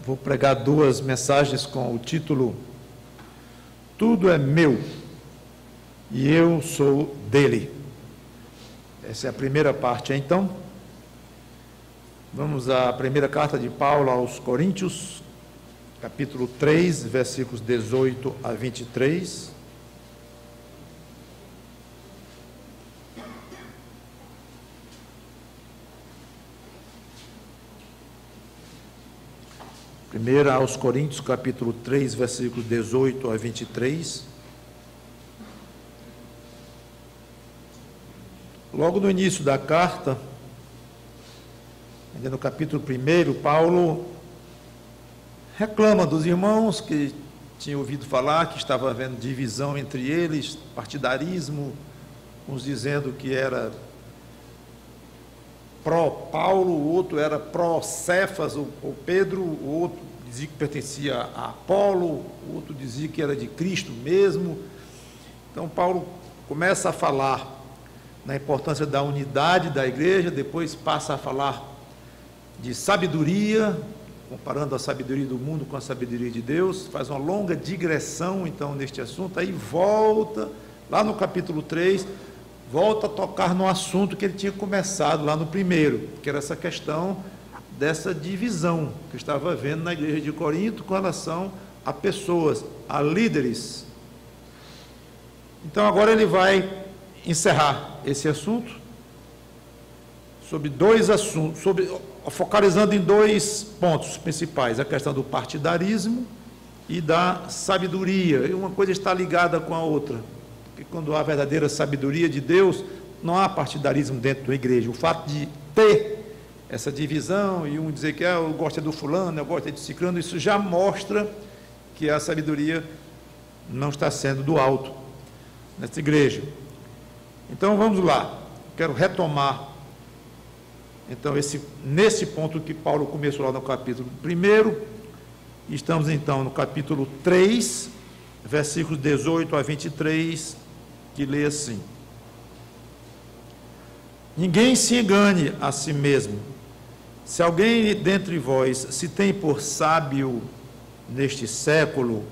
Vou pregar duas mensagens com o título Tudo é meu e eu sou dele. Essa é a primeira parte, então. Vamos à primeira carta de Paulo aos Coríntios, capítulo 3, versículos 18 a 23. Primeira aos Coríntios, capítulo 3, versículos 18 a 23. Logo no início da carta, ainda no capítulo 1, Paulo reclama dos irmãos que tinham ouvido falar que estava havendo divisão entre eles, partidarismo, uns dizendo que era pró-Paulo, o outro era pró-Cefas, ou Pedro, o outro dizia que pertencia a Apolo, o outro dizia que era de Cristo mesmo. Então Paulo começa a falar na importância da unidade da igreja, depois passa a falar de sabedoria, comparando a sabedoria do mundo com a sabedoria de Deus, faz uma longa digressão então neste assunto, aí volta, lá no capítulo 3, volta a tocar no assunto que ele tinha começado lá no primeiro, que era essa questão dessa divisão que estava havendo na igreja de Corinto com relação a pessoas, a líderes. Então agora ele vai encerrar esse assunto sobre dois assuntos, focalizando em dois pontos principais, a questão do partidarismo e da sabedoria. E uma coisa está ligada com a outra, porque quando há a verdadeira sabedoria de Deus, não há partidarismo dentro da igreja. O fato de ter essa divisão e um dizer que eu gosto do fulano, eu gosto de ciclano, isso já mostra que a sabedoria não está sendo do alto nessa igreja. Então vamos lá, quero retomar então nesse ponto que Paulo começou lá no capítulo 1, estamos então no capítulo 3, versículos 18 a 23, que lê assim: Ninguém se engane a si mesmo. Se alguém dentre vós se tem por sábio neste século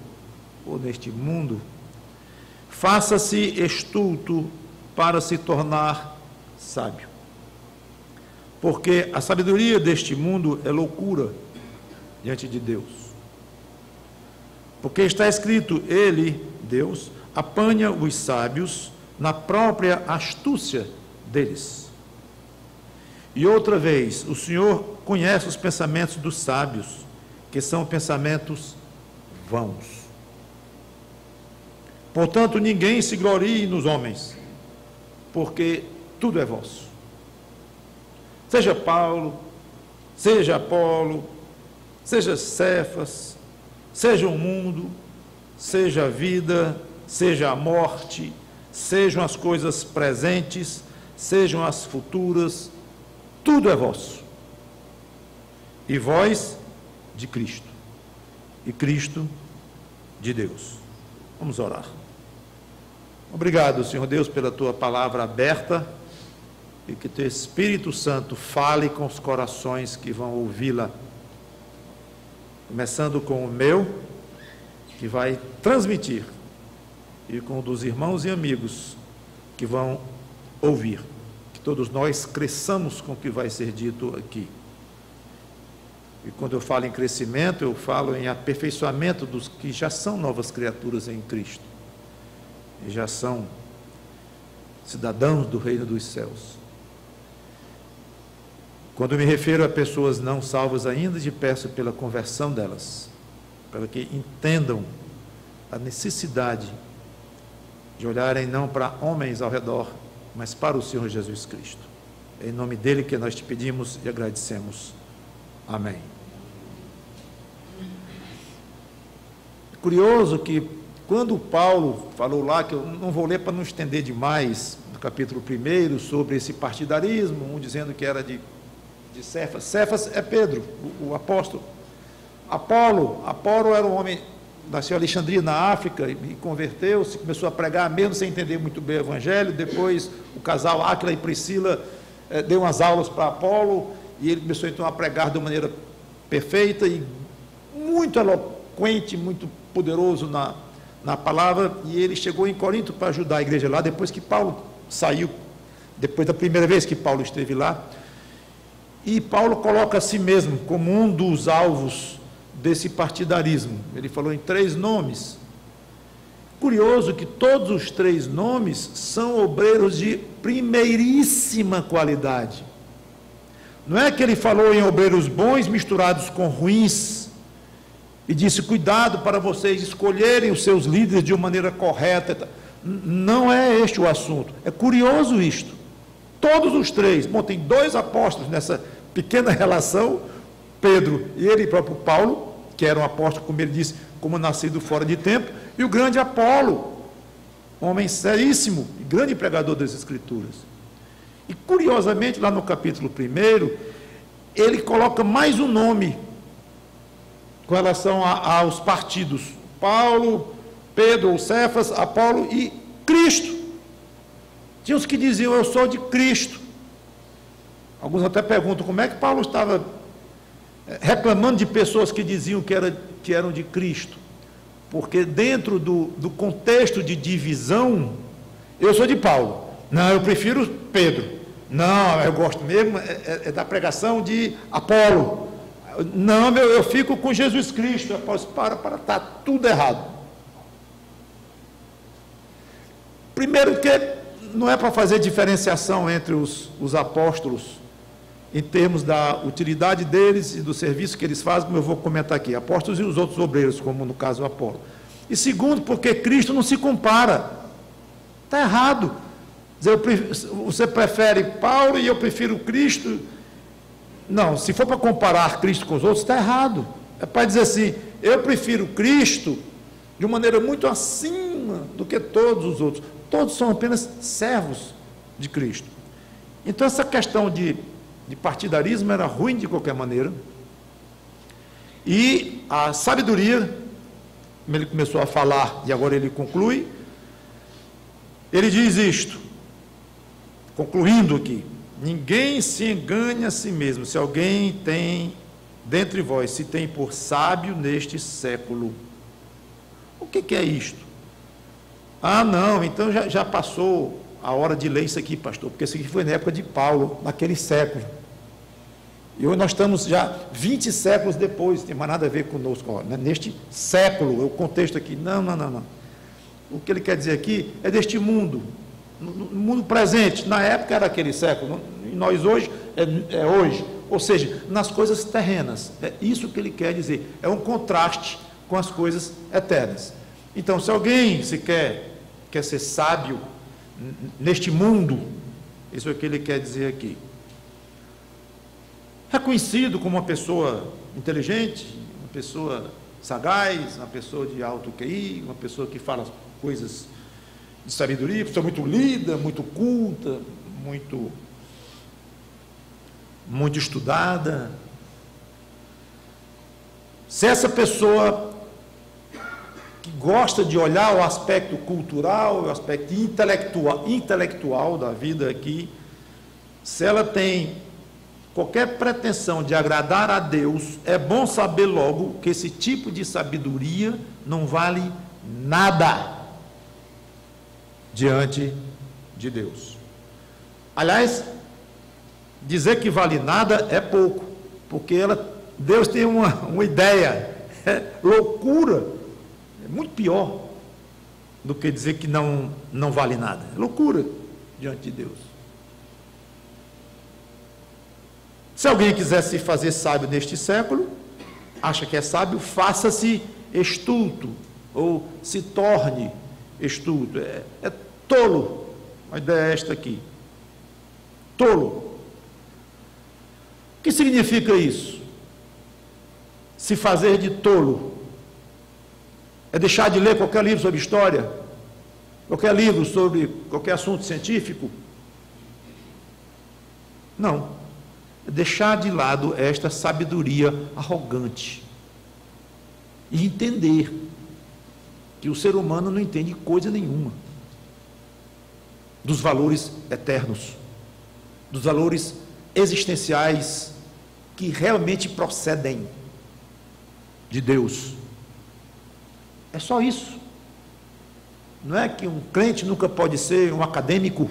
ou neste mundo, faça-se estulto para se tornar sábio. Porque a sabedoria deste mundo é loucura diante de Deus. Porque está escrito, ele, Deus, apanha os sábios na própria astúcia deles. E outra vez, o Senhor conhece os pensamentos dos sábios, que são pensamentos vãos. Portanto, ninguém se glorie nos homens, porque tudo é vosso. Seja Paulo, seja Apolo, seja Cefas, seja o mundo, seja a vida, seja a morte, sejam as coisas presentes, sejam as futuras, tudo é vosso. E vós de Cristo, e Cristo de Deus. Vamos orar. Obrigado, Senhor Deus, pela tua palavra aberta, e que teu Espírito Santo fale com os corações que vão ouvi-la, começando com o meu, que vai transmitir, e com o dos irmãos e amigos que vão ouvir. Que todos nós cresçamos com o que vai ser dito aqui. E quando eu falo em crescimento, eu falo em aperfeiçoamento dos que já são novas criaturas em Cristo, e já são cidadãos do reino dos céus. Quando me refiro a pessoas não salvas ainda, te peço pela conversão delas, para que entendam a necessidade de olharem não para homens ao redor, mas para o Senhor Jesus Cristo. É em nome dele que nós te pedimos e agradecemos. Amém. É curioso que quando Paulo falou lá, que eu não vou ler para não estender demais, no capítulo 1, sobre esse partidarismo, um dizendo que era de Cefas. Cefas é Pedro, o apóstolo. Apolo era um homem, nasceu em Alexandria, na África, e converteu-se, começou a pregar, mesmo sem entender muito bem o evangelho. Depois o casal Áquila e Priscila deu umas aulas para Apolo, e ele começou então a pregar de uma maneira perfeita, e muito eloquente, muito poderoso na palavra, e ele chegou em Corinto para ajudar a igreja lá, depois que Paulo saiu, depois da primeira vez que Paulo esteve lá, e Paulo coloca a si mesmo como um dos alvos desse partidarismo. Ele falou em 3 nomes. Curioso que todos os 3 nomes são obreiros de primeiríssima qualidade. Não é que ele falou em obreiros bons misturados com ruins, e disse, cuidado para vocês escolherem os seus líderes de uma maneira correta. Não é este o assunto. É curioso isto. Todos os 3, bom, tem 2 apóstolos nessa pequena relação, Pedro e ele próprio Paulo, que era um apóstolo, como ele disse, como nascido fora de tempo, e o grande Apolo, homem seríssimo, grande pregador das Escrituras. E curiosamente, lá no capítulo 1, ele coloca mais um nome com relação aos partidos: Paulo, Pedro ou Cefas, Apolo e Cristo. Tinha os que diziam, eu sou de Cristo. Alguns até perguntam, como é que Paulo estava reclamando de pessoas que diziam que eram de Cristo? Porque dentro do contexto de divisão, eu sou de Paulo. Não, eu prefiro Pedro. Não, eu gosto mesmo é da pregação de Apolo. Não, eu fico com Jesus Cristo. Eu posso está tudo errado. Primeiro que não é para fazer diferenciação entre os apóstolos em termos da utilidade deles e do serviço que eles fazem, como eu vou comentar aqui, apóstolos e os outros obreiros, como no caso do Apolo. E segundo, porque Cristo não se compara. Está errado. Você prefere Paulo e eu prefiro Cristo? Não, se for para comparar Cristo com os outros, está errado. É para dizer assim, eu prefiro Cristo de uma maneira muito acima do que todos os outros. Todos são apenas servos de Cristo. Então essa questão de partidarismo era ruim de qualquer maneira. E a sabedoria, como ele começou a falar, e agora ele conclui, ele diz isto, concluindo aqui: ninguém se engane a si mesmo. Se alguém tem, dentre vós, se tem por sábio neste século. O que é isto? Ah, não, então já passou a hora de ler isso aqui, pastor, porque isso aqui foi na época de Paulo, naquele século. E hoje nós estamos já 20 séculos depois, não tem mais nada a ver conosco, né? Neste século, o contexto aqui. Não. O que ele quer dizer aqui é deste mundo, no mundo presente. Na época era aquele século, e nós hoje é hoje, ou seja, nas coisas terrenas. É isso que ele quer dizer, é um contraste com as coisas eternas. Então, se alguém quer ser sábio neste mundo, isso é o que ele quer dizer aqui. Reconhecido como uma pessoa inteligente, uma pessoa sagaz, uma pessoa de alto QI, uma pessoa que fala coisas de sabedoria, uma pessoa muito lida, muito culta, muito estudada. Se essa pessoa que gosta de olhar o aspecto cultural, o aspecto intelectual da vida aqui, se ela tem qualquer pretensão de agradar a Deus, é bom saber logo que esse tipo de sabedoria não vale nada diante de Deus. Aliás, dizer que vale nada é pouco, porque Deus tem uma ideia, loucura. É muito pior do que dizer que não vale nada. É loucura diante de Deus. Se alguém quiser se fazer sábio neste século, acha que é sábio, faça-se estulto, ou se torne estulto. É tolo. A ideia é esta aqui. Tolo. O que significa isso? Se fazer de tolo. É deixar de ler qualquer livro sobre história, qualquer livro sobre qualquer assunto científico? Não. É deixar de lado esta sabedoria arrogante e entender que o ser humano não entende coisa nenhuma dos valores eternos, dos valores existenciais que realmente procedem. de Deus. É só isso. Não é que um crente nunca pode ser um acadêmico,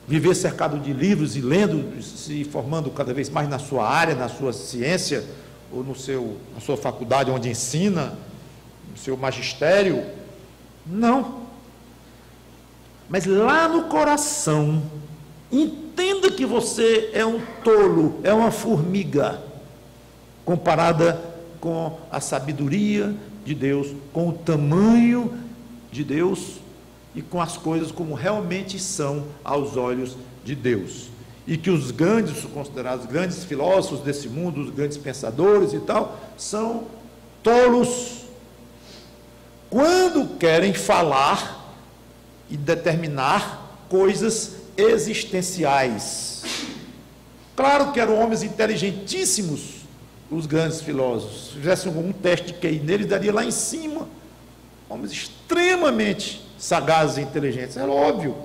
viver cercado de livros e lendo, se formando cada vez mais na sua área, na sua ciência, ou na sua faculdade onde ensina, no seu magistério. Não. Mas lá no coração, entenda que você é um tolo, é uma formiga, comparada com a sabedoria de Deus, com o tamanho de Deus e com as coisas como realmente são aos olhos de Deus. E que os grandes, considerados grandes filósofos desse mundo, os grandes pensadores e tal, são tolos quando querem falar e determinar coisas existenciais. Claro que eram homens inteligentíssimos, os grandes filósofos. Se fizessem um teste de QI nele, daria lá em cima. Homens extremamente sagazes e inteligentes, é óbvio.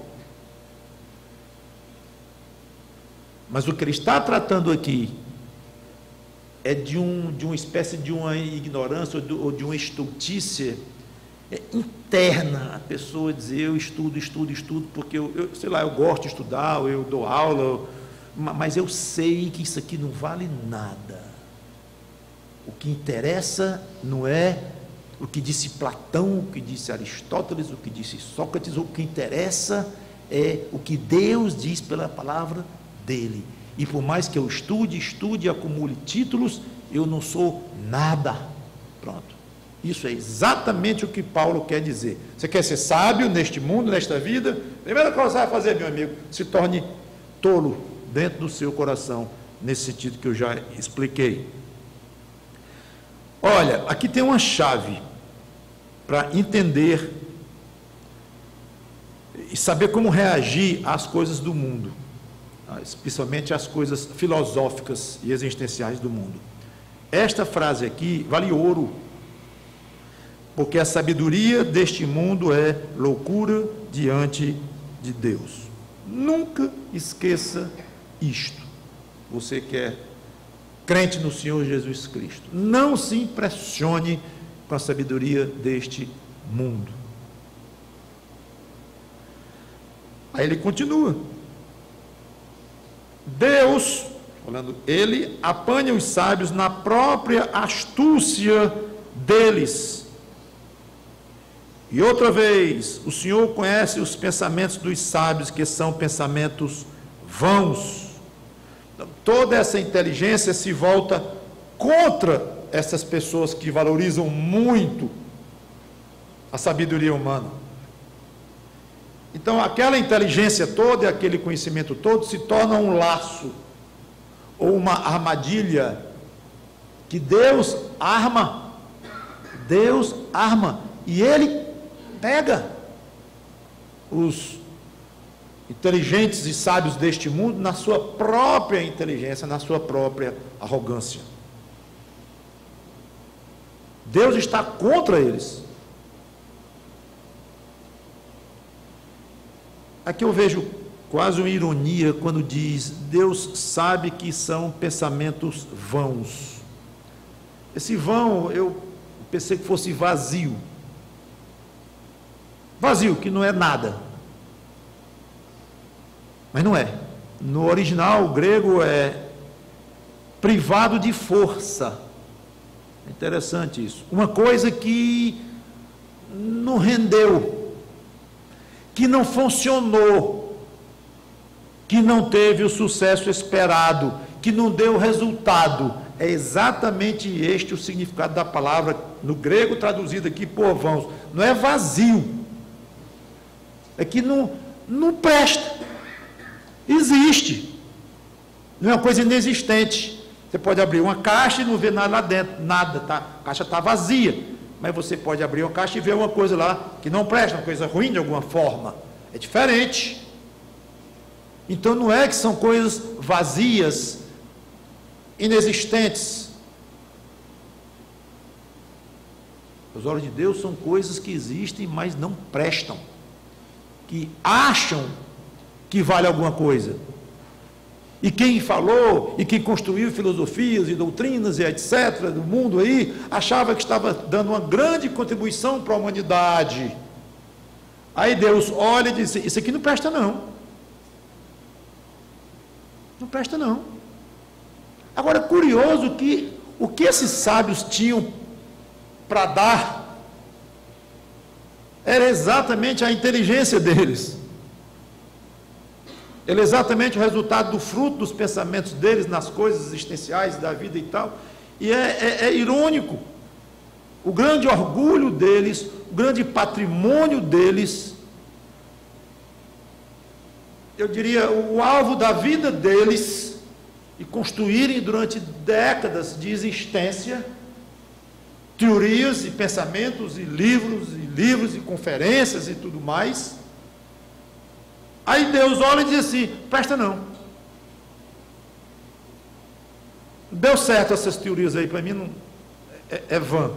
Mas o que ele está tratando aqui é de uma espécie de uma ignorância ou de uma estultícia interna. A pessoa dizer, eu estudo, porque sei lá, eu gosto de estudar, ou eu dou aula, mas eu sei que isso aqui não vale nada. O que interessa não é o que disse Platão, o que disse Aristóteles, o que disse Sócrates. O que interessa é o que Deus diz pela palavra dele. E por mais que eu estude e acumule títulos, eu não sou nada. Pronto. Isso é exatamente o que Paulo quer dizer. Você quer ser sábio neste mundo, nesta vida? Primeira coisa que você vai fazer, meu amigo, se torne tolo dentro do seu coração, nesse sentido que eu já expliquei. Olha, aqui tem uma chave para entender e saber como reagir às coisas do mundo, especialmente às coisas filosóficas e existenciais do mundo. Esta frase aqui vale ouro, porque a sabedoria deste mundo é loucura diante de Deus. Nunca esqueça isto. Você que é crente no Senhor Jesus Cristo, não se impressione com a sabedoria deste mundo. Aí ele continua. Deus, falando, ele apanha os sábios na própria astúcia deles. E outra vez, o Senhor conhece os pensamentos dos sábios, que são pensamentos vãos. Então, toda essa inteligência se volta contra essas pessoas que valorizam muito a sabedoria humana. Então, aquela inteligência toda e aquele conhecimento todo se torna um laço ou uma armadilha que Deus arma. Deus arma. E Ele pega os inteligentes e sábios deste mundo na sua própria inteligência, na sua própria arrogância. Deus está contra eles. Aqui eu vejo quase uma ironia quando diz, Deus sabe que são pensamentos vãos. Esse vão, eu pensei que fosse vazio. Vazio, que não é nada. Mas não é. No original, o grego é privado de força. É interessante isso. Uma coisa que não rendeu, que não funcionou, que não teve o sucesso esperado, que não deu resultado. É exatamente este o significado da palavra, no grego traduzido aqui por vãos. Não é vazio. É que não presta. Existe. Não é uma coisa inexistente. Você pode abrir uma caixa e não ver nada lá dentro. Nada, tá? A caixa está vazia. Mas você pode abrir uma caixa e ver uma coisa lá que não presta, uma coisa ruim de alguma forma. É diferente. Então não é que são coisas vazias, inexistentes. Os olhos de Deus são coisas que existem, mas não prestam. Que acham que vale alguma coisa. e quem falou, e quem construiu filosofias e doutrinas e etc. do mundo aí, achava que estava dando uma grande contribuição para a humanidade. Aí Deus olha e diz: isso aqui não presta não. Não presta não. Agora, curioso que o que esses sábios tinham para dar era exatamente a inteligência deles. Ele é exatamente o resultado do fruto dos pensamentos deles nas coisas existenciais da vida e tal. E é irônico. O grande orgulho deles, o grande patrimônio deles, eu diria, o alvo da vida deles, e construírem durante décadas de existência teorias e pensamentos e livros e conferências e tudo mais. Aí Deus olha e diz assim: presta não. Deu certo essas teorias aí, para mim não, é vã. Não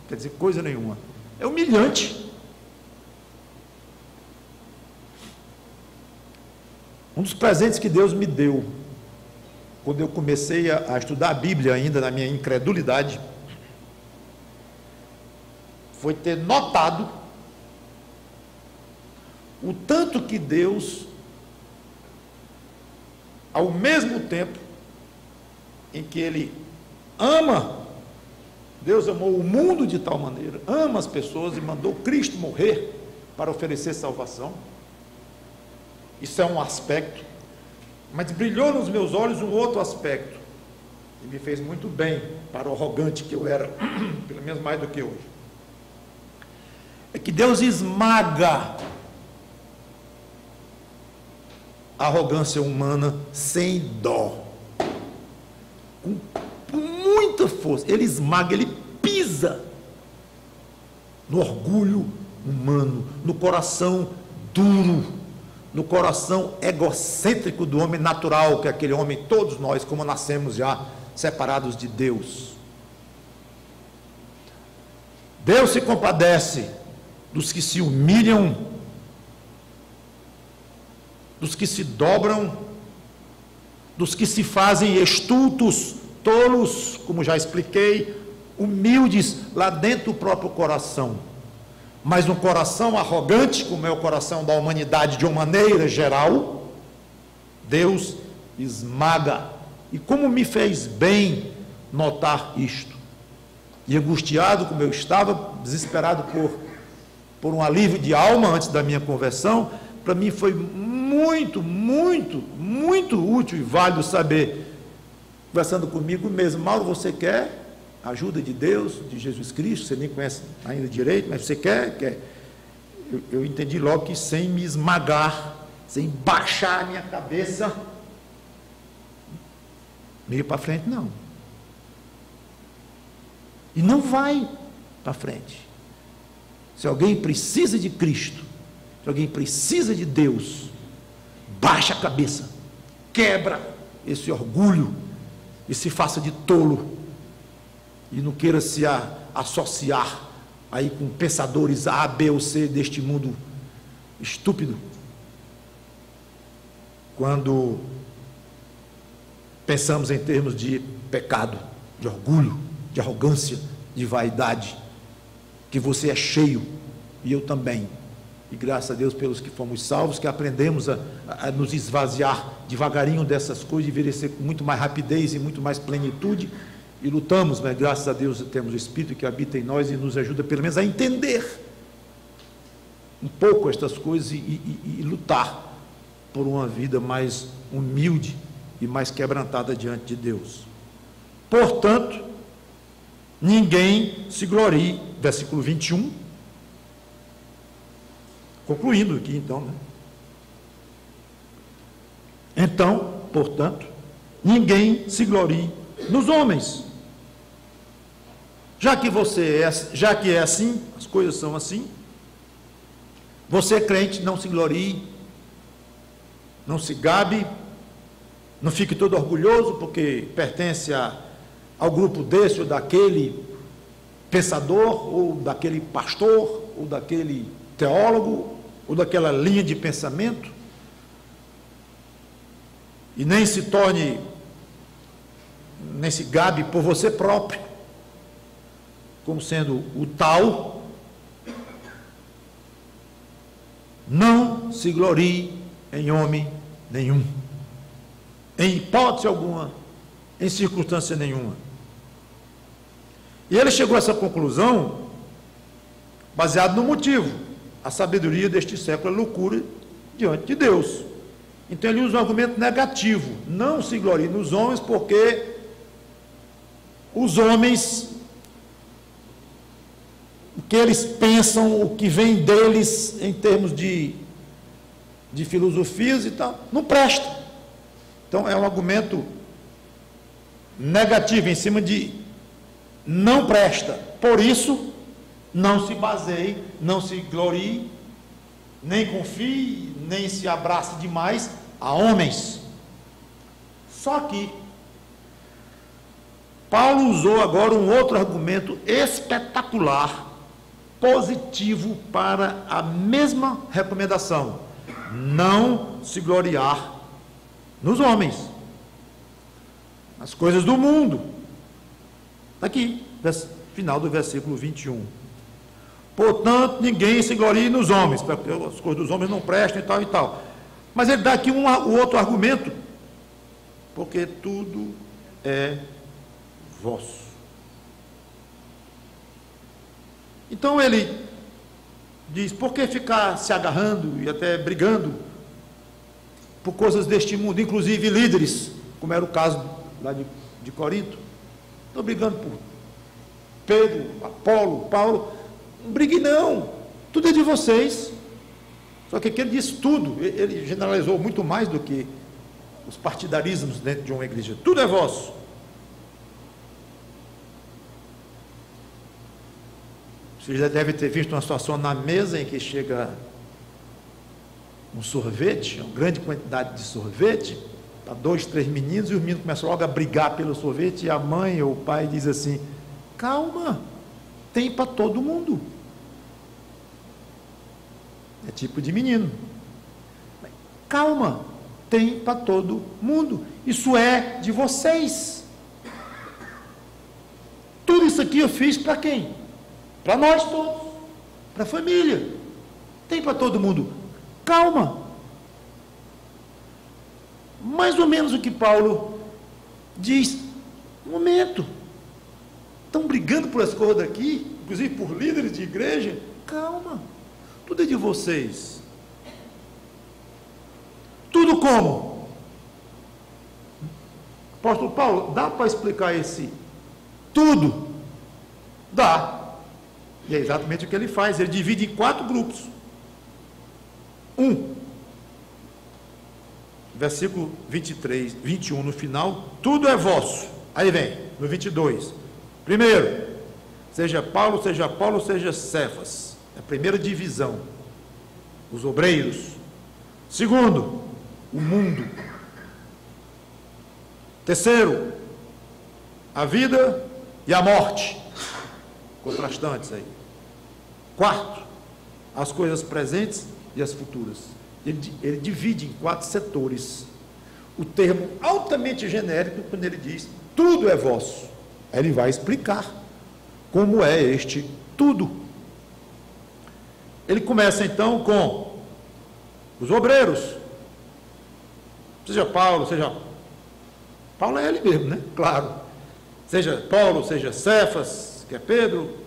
quer dizer coisa nenhuma. É humilhante. Um dos presentes que Deus me deu, quando eu comecei a estudar a Bíblia ainda na minha incredulidade, foi ter notado o tanto que Deus, ao mesmo tempo em que Ele ama, Deus amou o mundo de tal maneira, ama as pessoas e mandou Cristo morrer para oferecer salvação. Isso é um aspecto, mas brilhou nos meus olhos um outro aspecto, e me fez muito bem para o arrogante que eu era, pelo menos mais do que hoje. É que Deus esmaga a arrogância humana sem dó, com muita força. Ele esmaga, ele pisa no orgulho humano, no coração duro, no coração egocêntrico do homem natural, que é aquele homem, todos nós, como nascemos já separados de Deus. Deus se compadece dos que se humilham, dos que se dobram, dos que se fazem estultos, tolos, como já expliquei, humildes lá dentro do próprio coração. Mas um coração arrogante, como é o coração da humanidade de uma maneira geral, Deus esmaga. E como me fez bem notar isto. E angustiado como eu estava, desesperado por um alívio de alma antes da minha conversão, para mim foi muito útil e válido saber, conversando comigo mesmo: Mauro, você quer a ajuda de Deus, de Jesus Cristo? Você nem conhece ainda direito, mas você quer? Eu entendi logo que sem me esmagar, sem baixar a minha cabeça, meio para frente, não. E não vai para frente. Se alguém precisa de Cristo, se alguém precisa de Deus, baixa a cabeça, quebra esse orgulho e se faça de tolo, e não queira se associar aí com pensadores A, B ou C deste mundo estúpido. Quando pensamos em termos de pecado, de orgulho, de arrogância, de vaidade, que você é cheio, e eu também, e graças a Deus pelos que fomos salvos, que aprendemos a nos esvaziar devagarinho dessas coisas, e envelhecer com muito mais rapidez e muito mais plenitude, e lutamos, mas graças a Deus temos o Espírito que habita em nós e nos ajuda pelo menos a entender um pouco estas coisas e lutar por uma vida mais humilde e mais quebrantada diante de Deus. Portanto, ninguém se glorie, versículo 21, concluindo aqui então, né? Então, portanto, ninguém se glorie nos homens. Já que é assim, as coisas são assim, você crente, não se glorie, não se gabe, não fique todo orgulhoso porque pertence ao grupo desse ou daquele pensador, ou daquele pastor, ou daquele teólogo, ou daquela linha de pensamento. e nem se torne, nem se gabe por você próprio, como sendo o tal. Não se glorie em homem nenhum, em hipótese alguma, em circunstância nenhuma. E ele chegou a essa conclusão baseado no motivo: a sabedoria deste século é loucura diante de Deus. Então ele usa um argumento negativo: não se glorie nos homens, porque os homens, o que eles pensam, o que vem deles em termos de filosofias e tal, não presta. Então é um argumento negativo em cima de não presta. Por isso, não se baseie, não se glorie, nem confie, nem se abrace demais a homens. Só que Paulo usou agora um outro argumento espetacular, positivo para a mesma recomendação: não se gloriar nos homens, nas coisas do mundo. Está aqui, final do versículo 21. Portanto, ninguém se glorie nos homens, porque as coisas dos homens não prestam e tal e tal. Mas ele dá aqui o outro argumento: porque tudo é vosso. Então ele diz: por que ficar se agarrando e até brigando por coisas deste mundo, inclusive líderes, como era o caso lá de Corinto? Estou brigando por Pedro, Apolo, Paulo. Não brigue não, tudo é de vocês. Só que aqui ele diz tudo, ele generalizou muito mais do que os partidarismos dentro de uma igreja. Tudo é vosso. Você já deve ter visto uma situação na mesa em que chega um sorvete, uma grande quantidade de sorvete, para 2, 3 meninos, e os meninos começam logo a brigar pelo sorvete, e a mãe ou o pai diz assim: calma, tem para todo mundo. É tipo de menino. Calma, tem para todo mundo. Isso é de vocês. Tudo isso aqui eu fiz para quem? Para nós todos, para a família. Tem para todo mundo. Calma. Mais ou menos o que Paulo diz: um momento, estão brigando por as coisas daqui, inclusive por líderes de igreja. Calma, tudo é de vocês. Tudo como? Apóstolo Paulo, dá para explicar esse tudo? Dá. E é exatamente o que ele faz. Ele divide em 4 grupos. Versículo 23, 21 no final: tudo é vosso. Aí vem, no 22. Primeiro, seja Paulo, seja Apolo, seja Cefas. É a primeira divisão. Os obreiros. Segundo, o mundo. Terceiro, a vida e a morte. Contrastantes aí. Quarto, as coisas presentes e as futuras. Ele divide em 4 setores. O termo altamente genérico, quando ele diz tudo é vosso. Aí ele vai explicar como é este tudo. Ele começa então com os obreiros. Seja Paulo, seja... Paulo é ele mesmo, né? Claro. Seja Paulo, seja Cefas, que é Pedro.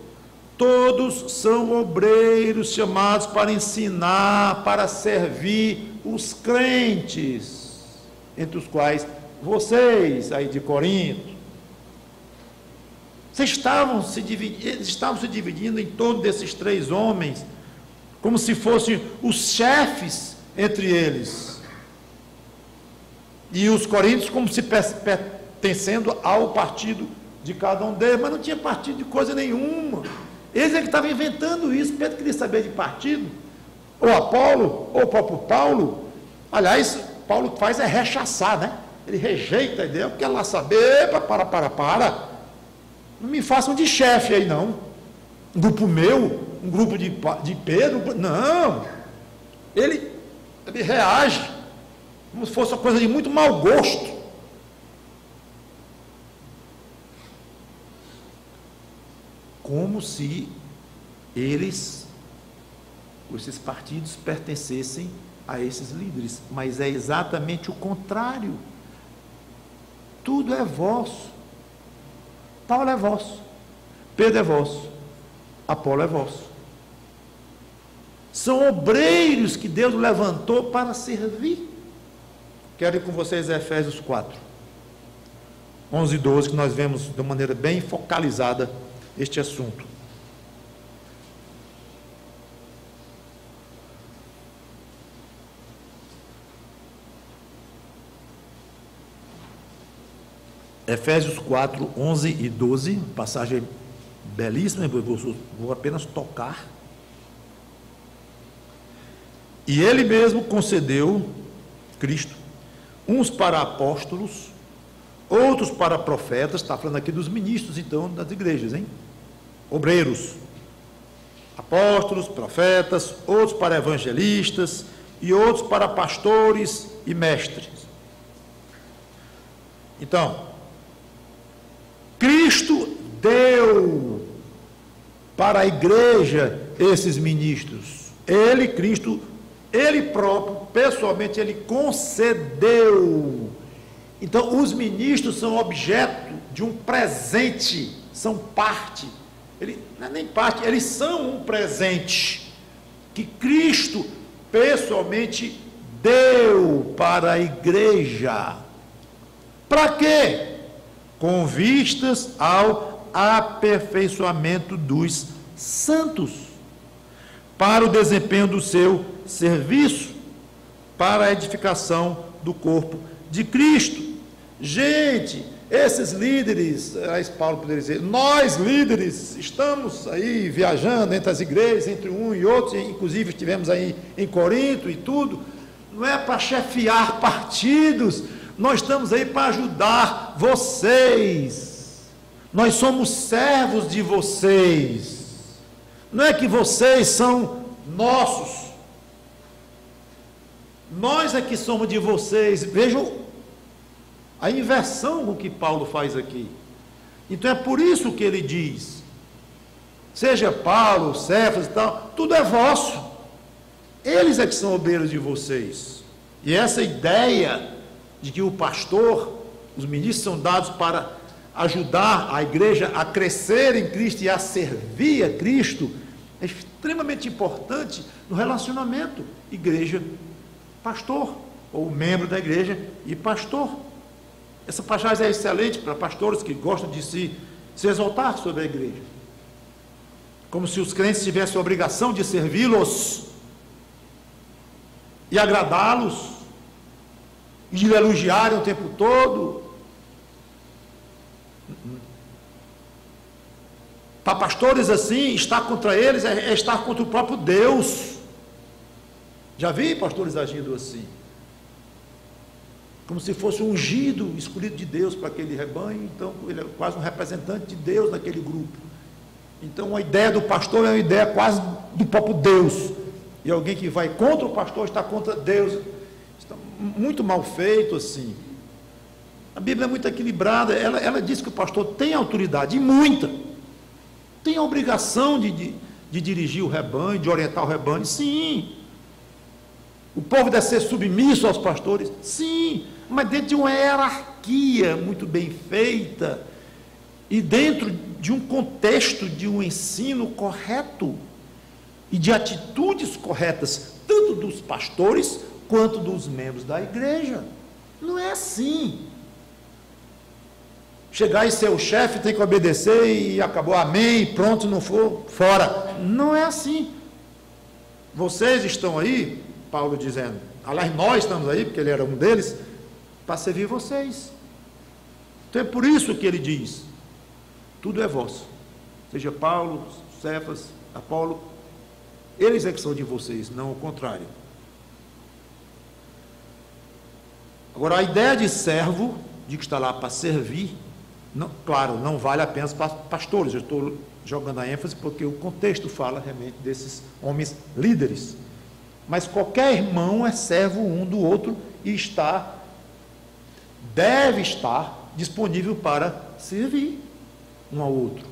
Todos são obreiros chamados para ensinar, para servir os crentes, entre os quais vocês aí de Corinto. Eles estavam se dividindo em torno desses 3 homens, como se fossem os chefes entre eles. E os coríntios como se pertencendo ao partido de cada um deles, mas não tinha partido de coisa nenhuma. Eles é que estavam inventando isso. Pedro queria saber de partido, ou Apolo, ou o próprio Paulo. Aliás, Paulo faz é rechaçar, né? Ele rejeita a ideia, porque lá saber, para. Não me façam de chefe aí, não. Um grupo meu, um grupo de Pedro, não. Ele reage. como se fosse uma coisa de muito mau gosto. Como se eles, esses partidos, pertencessem a esses líderes, mas é exatamente o contrário. Tudo é vosso. Paulo é vosso, Pedro é vosso, Apolo é vosso. São obreiros que Deus levantou para servir. Quero ir com vocês a Efésios 4, 11 e 12, que nós vemos de uma maneira bem focalizada este assunto. Efésios 4, 11 e 12, passagem belíssima, vou apenas tocar. E ele mesmo concedeu, Cristo, uns para apóstolos, outros para profetas, está falando aqui dos ministros, então, das igrejas, hein? Obreiros, apóstolos, profetas, outros para evangelistas, e outros para pastores e mestres. Então, Cristo deu para a igreja esses ministros. Ele, Cristo, ele próprio, pessoalmente, ele concedeu. Então, os ministros são objeto de um presente, são parte. Não é nem parte, eles são um presente que Cristo pessoalmente deu para a igreja. Para quê? Com vistas ao aperfeiçoamento dos santos, para o desempenho do seu serviço, para a edificação do corpo de Cristo. Gente, esses líderes, Paulo poderia dizer, nós líderes, estamos aí viajando entre as igrejas, entre um e outro, inclusive estivemos aí em Corinto e tudo, não é para chefiar partidos, nós estamos aí para ajudar vocês, nós somos servos de vocês, não é que vocês são nossos, nós é que somos de vocês. Vejam a inversão com que Paulo faz aqui. Então é por isso que ele diz, seja Paulo, Cefas e tal, tudo é vosso, eles é que são obreiros de vocês. E essa ideia de que o pastor, os ministros são dados para ajudar a igreja a crescer em Cristo e a servir a Cristo, é extremamente importante no relacionamento igreja-pastor, ou membro da igreja e pastor. Essa passagem é excelente para pastores que gostam de se exaltar sobre a igreja, como se os crentes tivessem a obrigação de servi-los e agradá-los e de elogiarem o tempo todo. Para pastores assim, estar contra eles é estar contra o próprio Deus. Já vi pastores agindo assim, como se fosse um ungido, escolhido de Deus para aquele rebanho, então ele é quase um representante de Deus naquele grupo. Então a ideia do pastor é uma ideia quase do próprio Deus, e alguém que vai contra o pastor está contra Deus. Está muito mal feito assim. A Bíblia é muito equilibrada, ela diz que o pastor tem autoridade, e muita, tem a obrigação de dirigir o rebanho, de orientar o rebanho, sim. O povo deve ser submisso aos pastores, sim, mas dentro de uma hierarquia muito bem feita e dentro de um contexto de um ensino correto e de atitudes corretas, tanto dos pastores quanto dos membros da igreja. Não é assim. Chegar e ser o chefe, tem que obedecer e acabou, amém, pronto, não for, fora. Não é assim. Vocês estão aí, Paulo dizendo, aliás, nós estamos aí, porque ele era um deles, para servir vocês. Então é por isso que ele diz, tudo é vosso, seja Paulo, Cefas, Apolo, eles é que são de vocês, não o contrário. Agora, a ideia de servo, de que está lá para servir, não, claro, não vale apenas para pastores, eu estou jogando a ênfase porque o contexto fala realmente desses homens líderes. Mas qualquer irmão é servo um do outro e deve estar disponível para servir um ao outro.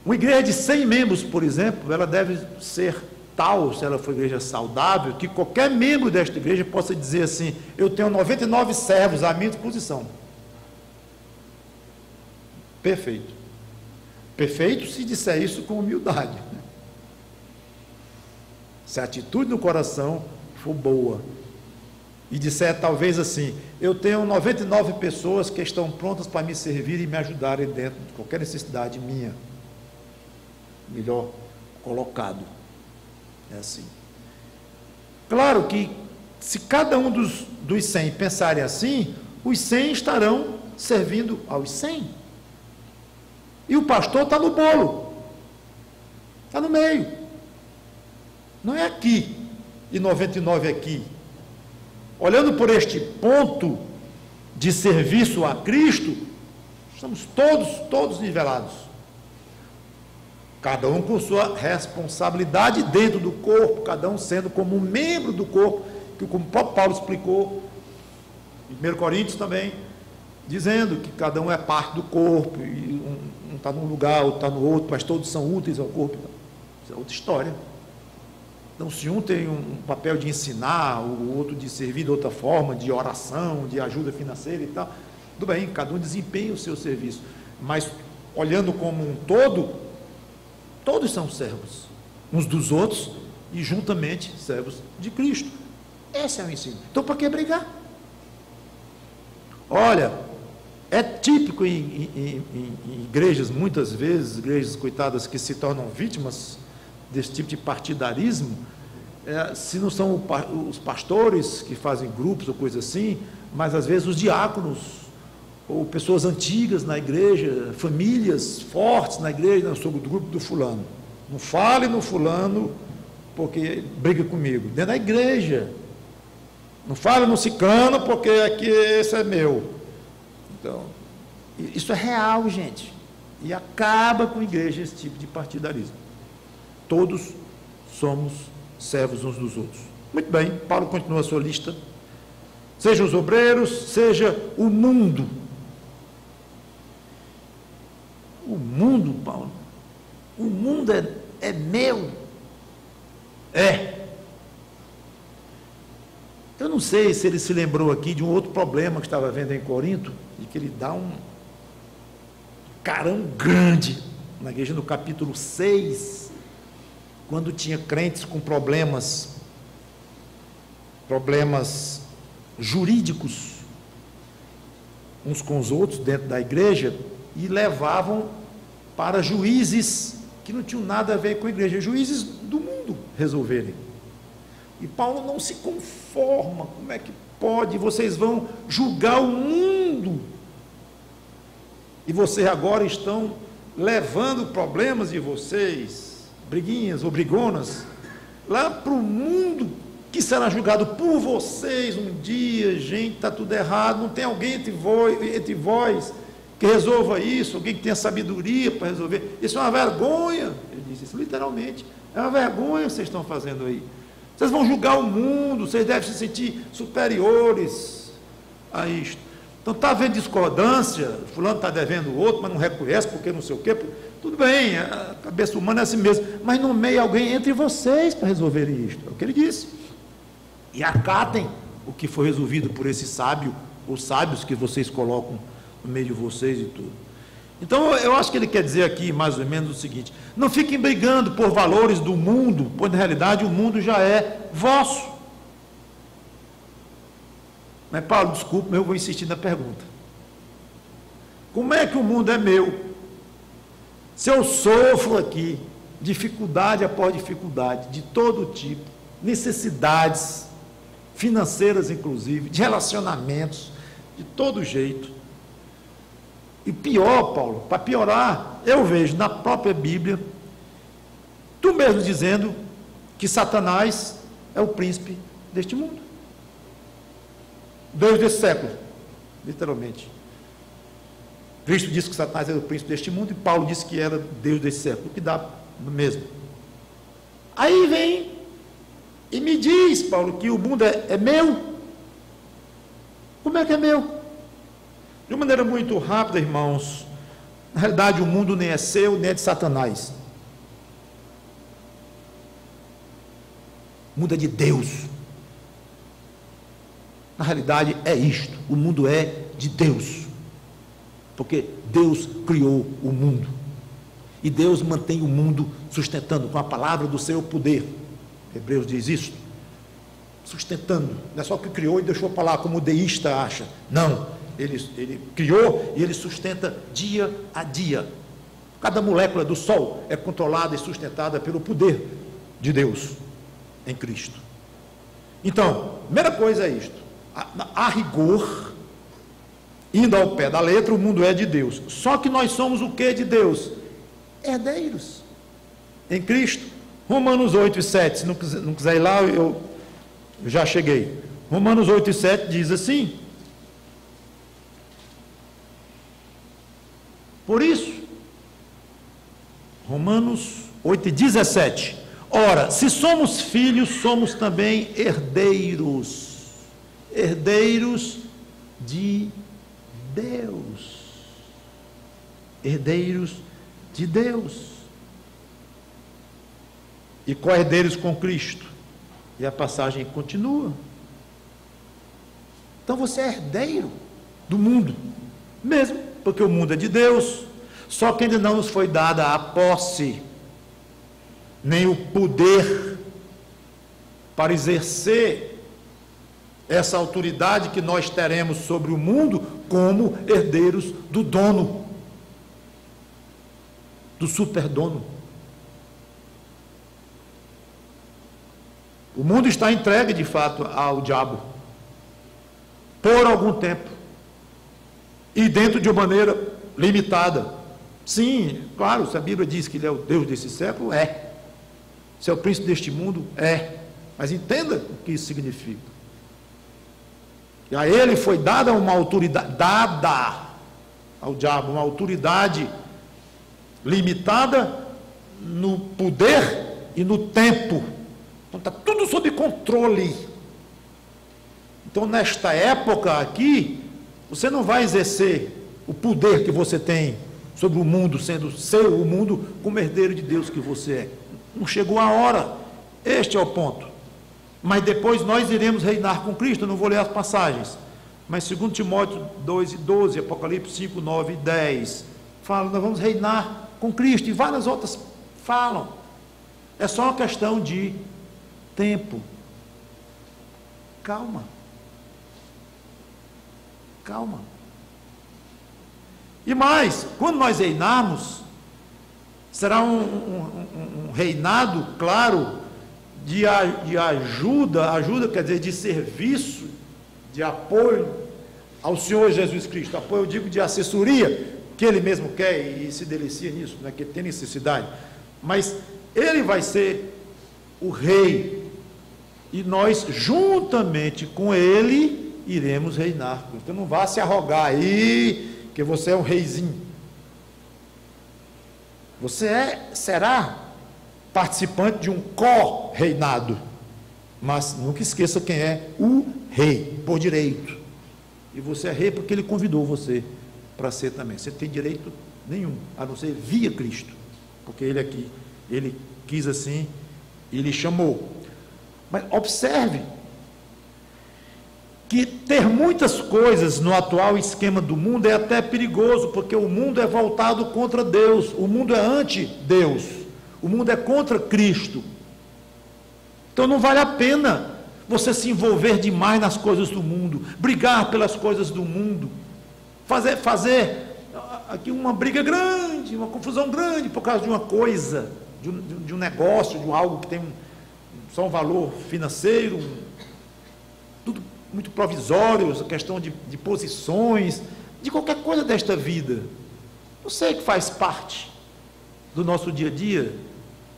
Uma igreja de 100 membros, por exemplo, ela deve ser tal, se ela for igreja saudável, que qualquer membro desta igreja possa dizer assim: eu tenho 99 servos à minha disposição. Perfeito. Perfeito se disser isso com humildade. Se a atitude no coração for boa. E disser talvez assim: eu tenho 99 pessoas que estão prontas para me servir e me ajudarem dentro de qualquer necessidade minha. Melhor colocado. É assim. Claro que se cada um dos 100 pensarem assim, os 100 estarão servindo aos 100. E o pastor está no bolo. Está no meio. Não é aqui e 99 aqui. Olhando por este ponto de serviço a Cristo, estamos todos nivelados. Cada um com sua responsabilidade dentro do corpo, cada um sendo como um membro do corpo, que como o próprio Paulo explicou, em 1 Coríntios também, dizendo que cada um é parte do corpo, e um está num lugar, outro está no outro, mas todos são úteis ao corpo. Isso é outra história. Então, se um tem um papel de ensinar, o outro de servir de outra forma, de oração, de ajuda financeira e tal, tudo bem, cada um desempenha o seu serviço. Mas, olhando como um todo, todos são servos, uns dos outros, e juntamente servos de Cristo. Esse é o ensino. Então, para que brigar? Olha, é típico em igrejas, muitas vezes, igrejas coitadas que se tornam vítimas desse tipo de partidarismo, se não são os pastores que fazem grupos ou coisa assim, mas às vezes os diáconos, ou pessoas antigas na igreja, famílias fortes na igreja: eu sou do grupo do fulano, não fale no fulano porque briga comigo, dentro da igreja, não fale no ciclano porque aqui esse é meu. Então, isso é real, gente, e acaba com a igreja esse tipo de partidarismo. Todos somos servos uns dos outros. Muito bem, Paulo continua a sua lista. Seja os obreiros, seja o mundo. O mundo, Paulo, o mundo é meu. Eu não sei se ele se lembrou aqui de um outro problema que estava vendo em Corinto, e que ele dá um carão grande na igreja, no capítulo 6, quando tinha crentes com problemas jurídicos uns com os outros dentro da igreja, e levavam para juízes que não tinham nada a ver com a igreja, juízes do mundo resolverem. E Paulo não se conforma. Como é que pode? Vocês vão julgar o mundo, e vocês agora estão levando problemas de vocês, briguinhas ou brigonas, lá para o mundo que será julgado por vocês um dia. Gente, está tudo errado, não tem alguém entre vós que resolva isso, alguém que tenha sabedoria para resolver. Isso é uma vergonha. Ele disse isso literalmente: é uma vergonha que vocês estão fazendo aí. Vocês vão julgar o mundo, vocês devem se sentir superiores a isto. Então, está havendo discordância, fulano está devendo o outro, mas não reconhece porque não sei o quê. Tudo bem, a cabeça humana é assim mesmo, mas nomeie alguém entre vocês para resolver isto. É o que ele disse. E acatem o que foi resolvido por esse sábio, os sábios que vocês colocam no meio de vocês e tudo. Então, eu acho que ele quer dizer aqui mais ou menos o seguinte: não fiquem brigando por valores do mundo, pois na realidade o mundo já é vosso. Mas, Paulo, desculpe, eu vou insistir na pergunta. Como é que o mundo é meu? Se eu sofro aqui, dificuldade após dificuldade, de todo tipo, necessidades financeiras inclusive, de relacionamentos, de todo jeito. E pior, Paulo, para piorar, eu vejo na própria Bíblia, tu mesmo dizendo que Satanás é o príncipe deste mundo. Deus desse século, literalmente. Cristo disse que Satanás era o príncipe deste mundo, e Paulo disse que era Deus desse século, o que dá no mesmo. Aí vem e me diz, Paulo, que o mundo é meu. Como é que é meu? De uma maneira muito rápida, irmãos, na realidade o mundo nem é seu, nem é de Satanás. O mundo é de Deus. Na realidade é isto, o mundo é de Deus. Porque Deus criou o mundo. E Deus mantém o mundo sustentando com a palavra do seu poder. Hebreus diz isso. Sustentando. Não é só que criou e deixou para lá, como o deísta acha. Não. Ele criou e ele sustenta dia a dia. Cada molécula do Sol é controlada e sustentada pelo poder de Deus em Cristo. Então, primeira coisa é isto. A rigor, indo ao pé da letra, o mundo é de Deus. Só que nós somos o que de Deus? Herdeiros em Cristo. Romanos 8:7, se não quiser ir lá, eu já cheguei. Romanos 8:7 diz assim: por isso, Romanos 8:17, ora, se somos filhos, somos também herdeiros, herdeiros de Deus, herdeiros de Deus, e co-herdeiros com Cristo. E a passagem continua. Então você é herdeiro do mundo, mesmo porque o mundo é de Deus, só que ainda não nos foi dada a posse, nem o poder para exercer essa autoridade que nós teremos sobre o mundo como herdeiros do dono, do superdono. O mundo está entregue de fato ao diabo por algum tempo e dentro de uma maneira limitada. Sim, claro, se a Bíblia diz que ele é o Deus desse século, é. Se é o príncipe deste mundo, é. Mas entenda o que isso significa. E a ele foi dada uma autoridade, dada ao diabo, uma autoridade limitada no poder e no tempo. Então está tudo sob controle. Então nesta época aqui, você não vai exercer o poder que você tem sobre o mundo, sendo seu o mundo como herdeiro de Deus que você é. Não chegou a hora. Este é o ponto. Mas depois nós iremos reinar com Cristo. Eu não vou ler as passagens, mas 2 Timóteo 2:12, Apocalipse 5, 9 e 10 fala, nós vamos reinar com Cristo, e várias outras falam. É só uma questão de tempo. Calma. Calma. E mais, quando nós reinarmos, será um reinado, claro, de ajuda quer dizer, de serviço, de apoio ao Senhor Jesus Cristo. Apoio, eu digo, de assessoria, que Ele mesmo quer e se delicia nisso, não é que tem necessidade. Mas Ele vai ser o Rei, e nós, juntamente com Ele, iremos reinar. Então não vá se arrogar aí, que você é um reizinho. Você será participante de um co-reinado, mas nunca esqueça quem é o rei, por direito. E você é rei porque ele convidou você para ser também. Você não tem direito nenhum, a não ser via Cristo, porque ele quis assim e lhe chamou. Mas observe que ter muitas coisas no atual esquema do mundo é até perigoso, porque o mundo é voltado contra Deus, o mundo é anti-Deus, o mundo é contra Cristo. Então não vale a pena você se envolver demais nas coisas do mundo, brigar pelas coisas do mundo, fazer aqui uma briga grande, uma confusão grande por causa de uma coisa, de um negócio, de algo que tem só um valor financeiro, tudo muito provisório, essa questão de posições, de qualquer coisa desta vida. Eu sei que faz parte do nosso dia a dia,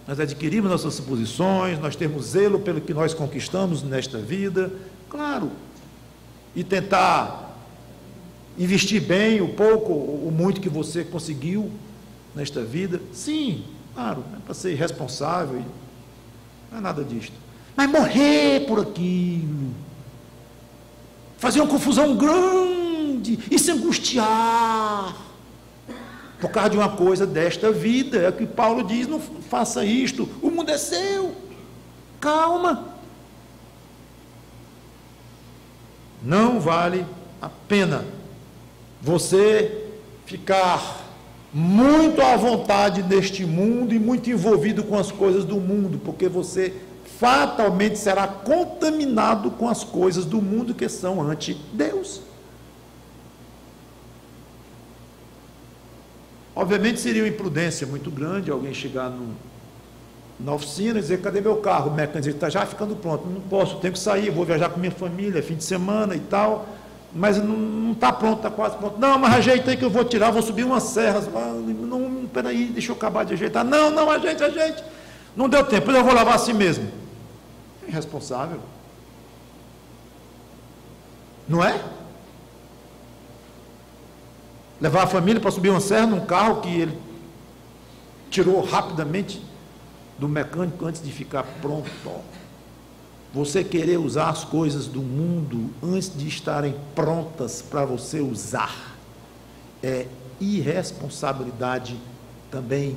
nós adquirimos nossas posições, nós temos zelo pelo que nós conquistamos nesta vida, claro, e tentar investir bem o pouco ou muito que você conseguiu nesta vida, sim, claro, é para ser responsável Não é nada disto. Mas morrer por aquilo, fazer uma confusão grande e se angustiar por causa de uma coisa desta vida. É o que Paulo diz: não faça isto, o mundo é seu. Calma. Não vale a pena você ficar muito à vontade neste mundo e muito envolvido com as coisas do mundo, porque você fatalmente será contaminado com as coisas do mundo que são anti-Deus. Obviamente seria uma imprudência muito grande alguém chegar na oficina e dizer: cadê meu carro? O mecânico dizer: está já ficando pronto. Não posso, tenho que sair, vou viajar com minha família, fim de semana e tal, mas não está pronto, está quase pronto. Não, mas ajeita aí que eu vou tirar, vou subir umas serras. Não, peraí, deixa eu acabar de ajeitar. Não, ajeite. Não deu tempo, eu vou lavar assim mesmo. É irresponsável. Não é? Levar a família para subir uma serra num carro que ele tirou rapidamente do mecânico antes de ficar pronto. Você querer usar as coisas do mundo antes de estarem prontas para você usar é irresponsabilidade também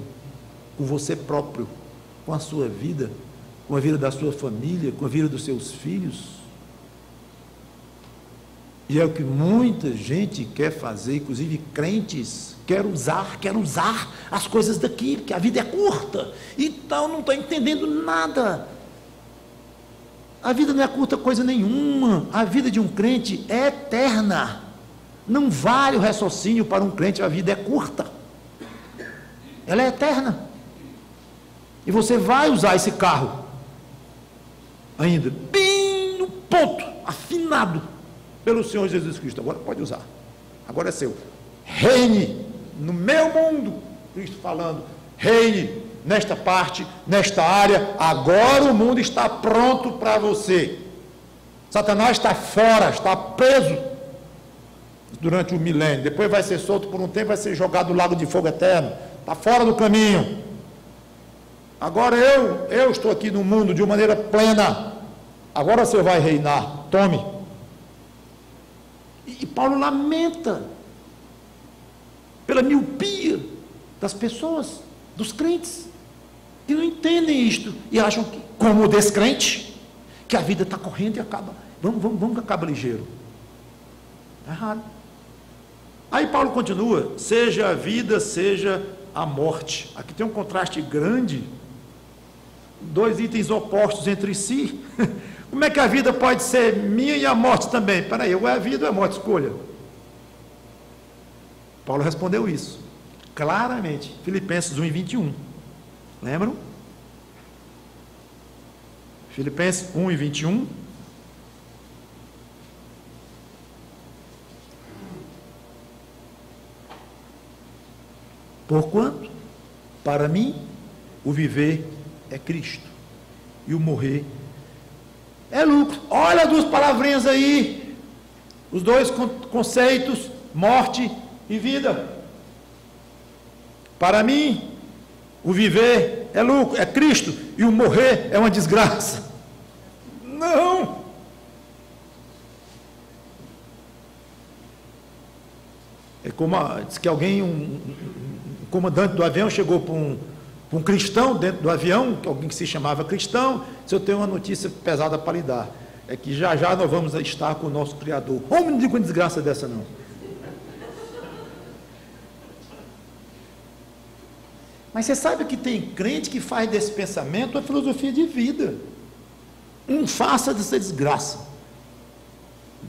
com você próprio, com a sua vida, com a vida da sua família, com a vida dos seus filhos. E é o que muita gente quer fazer, inclusive crentes, quer usar as coisas daqui, porque a vida é curta, então não está entendendo nada. A vida não é curta coisa nenhuma, a vida de um crente é eterna. Não vale o raciocínio para um crente: a vida é curta. Ela é eterna. E você vai usar esse carro ainda bem no ponto, afinado pelo Senhor Jesus Cristo. Agora pode usar, agora é seu. Reine no meu mundo, Cristo falando, reine nesta parte, nesta área. Agora o mundo está pronto para você. Satanás está fora, está preso durante o milênio, depois vai ser solto por um tempo, vai ser jogado no lago de fogo eterno, está fora do caminho. Agora eu estou aqui no mundo de uma maneira plena, agora você vai reinar, tome. E Paulo lamenta pela miopia das pessoas, dos crentes, que não entendem isto e acham que, como o descrente, que a vida está correndo e acaba. Vamos que acaba ligeiro. Está errado. Aí Paulo continua: seja a vida, seja a morte. Aqui tem um contraste grande, dois itens opostos entre si. Como é que a vida pode ser minha e a morte também? Peraí, ou é a vida ou é a morte, escolha. Paulo respondeu isso claramente, Filipenses 1:21. Lembram? Filipenses 1:21. Porquanto, para mim, o viver é Cristo, e o morrer é lucro. Olha as duas palavrinhas aí, os dois conceitos, morte e vida. Para mim, o viver é lucro, é Cristo, e o morrer é uma desgraça. Não! É como diz que alguém, um comandante do avião chegou para um cristão dentro do avião, alguém que se chamava cristão: se eu tenho uma notícia pesada para lhe dar, é que já nós vamos estar com o nosso Criador. Homem, não digo uma desgraça dessa não. Mas você sabe que tem crente que faz desse pensamento uma filosofia de vida. Faça dessa desgraça,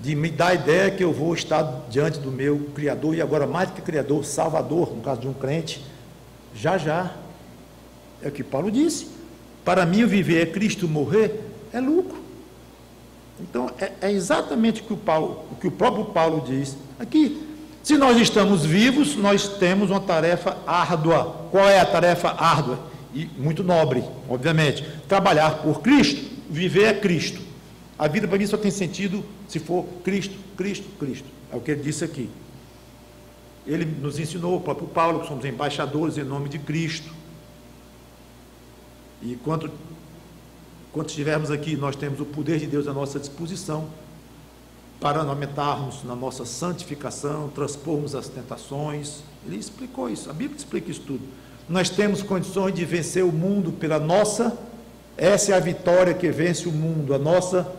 de me dar a ideia que eu vou estar diante do meu Criador, e agora mais que Criador, Salvador, no caso de um crente, já. É o que Paulo disse: para mim o viver é Cristo, o morrer é lucro. Então é exatamente o que o próprio Paulo diz aqui. Se nós estamos vivos, nós temos uma tarefa árdua. Qual é a tarefa árdua? E muito nobre, obviamente: trabalhar por Cristo. Viver é Cristo. A vida para mim só tem sentido se for Cristo, Cristo, Cristo. É o que ele disse aqui. Ele nos ensinou, o próprio Paulo, que somos embaixadores em nome de Cristo. E quanto Quando estivermos aqui, nós temos o poder de Deus à nossa disposição para aumentarmos na nossa santificação, transpormos as tentações. Ele explicou isso, a Bíblia explica isso tudo. Nós temos condições de vencer o mundo pela nossa, essa é a vitória que vence o mundo, a nossa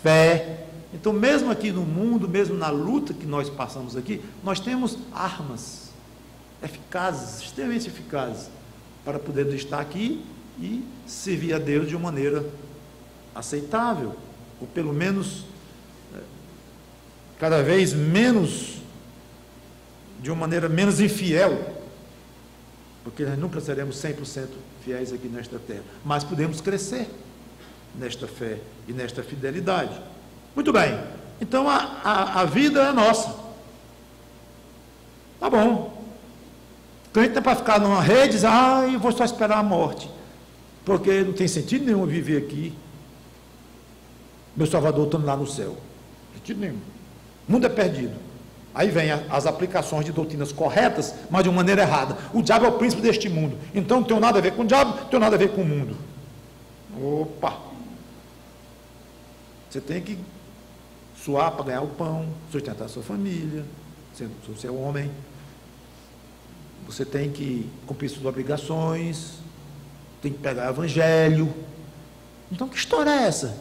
fé. Então, mesmo aqui no mundo, mesmo na luta que nós passamos aqui, nós temos armas eficazes, extremamente eficazes, para podermos estar aqui e servir a Deus de uma maneira aceitável, ou pelo menos cada vez menos, de uma maneira menos infiel, porque nós nunca seremos 100% fiéis aqui nesta terra, mas podemos crescer nesta fé e nesta fidelidade. Muito bem, então a vida é nossa, tá bom. Então a gente não é para ficar numa rede e dizer, eu vou só esperar a morte, porque não tem sentido nenhum viver aqui, meu Salvador estando lá no céu, não tem sentido nenhum, o mundo é perdido. Aí vem as aplicações de doutrinas corretas, mas de uma maneira errada. O diabo é o príncipe deste mundo, então não tem nada a ver com o diabo, não tem nada a ver com o mundo. Opa! Você tem que suar para ganhar o pão, sustentar a sua família, se você é homem, você tem que cumprir suas obrigações, tem que pegar o evangelho. Então que história é essa?